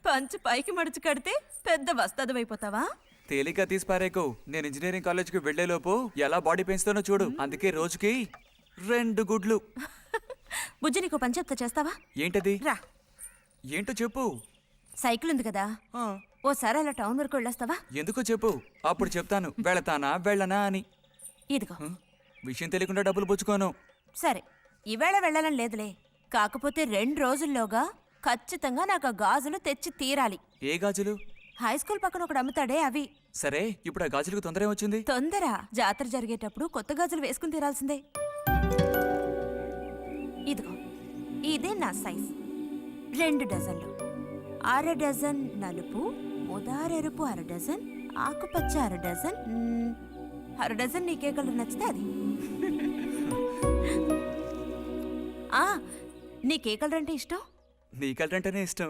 పంచు పైకి మడుచు కడితే పెద్ద వస్తాదమైపోతావా? తేలిక తీసి పారేకు. నేను ఇంజనీరింగ్ కాలేజ్కి వెళ్లేలోపు ఎలా బాడీ పెంచుతానో చూడు. అందుకే రోజుకి 2 గుడ్లు. బుజ్జి నీకు పని చెప్తా, చేస్తావా? ఏంటది? రా. ఏంటో చెప్పు. సైకిల్ ఉంది కదా, ఓసారి అలా టౌన్ వరకు వెళ్ళొస్తావా? ఎందుకో చెప్పు, అప్పుడు చెప్తాను వెళతానా వెళ్ళనా అని. ఇదిగో. విషయం తెలియకుండా డబ్బులు పుచ్చుకోను. సరే, ఈవేళ వెళ్ళాలని లేదులే. కాకపోతే 2 రోజుల్లోగా ఖచ్చితంగా నాకు ఆ గాజులు తెచ్చి తీరాలి. ఏ గాజులు? హై స్కూల్ పక్కన ఒకడు అమ్ముతాడే అవి. సరే, ఇప్పుడు ఆ గాజులకు తొందర ఏమొచ్చింది? తొందర జాతర జరిగేటప్పుడు కొత్త గాజులు వేసుకుని తీరాల్సిందే. ఇదిగో, ఇదే నా సైజ్. 2 డజన్లు. 1/2 డజన్ నలుపు, ఉదారెరుపు 1/2 డజన్, ఆకుపచ్చ 1/2 డజన్. 1/2 డజన్ నీకే కలర్ నచ్చితే అది. నీకే కలర్ అంటే ఇష్టం? నీ కలర్ అంటేనే ఇష్టం.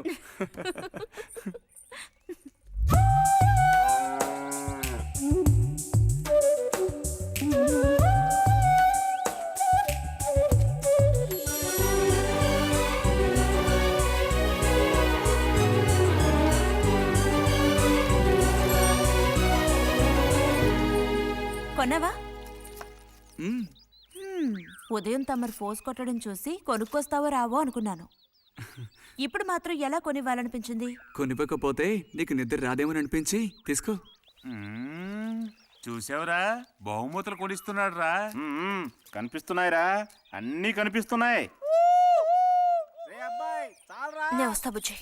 కొన్నావా? ఉదయం తమరు ఫోర్స్ కొట్టడం చూసి కొనుక్కొస్తావో రావో అనుకున్నాను. ఇప్పుడు మాత్రం ఎలా కొనివ్వాలనిపించింది? కొనిపోకపోతే నీకు నిద్ర రాదేమని అనిపించి తీసుకో. చూసావురా, బహుమతులు కొనిస్తున్నాడు రా. కనిపిస్తున్నాయిరా, అన్నీ కనిపిస్తున్నాయి. నేను వస్తా బుజ్జి.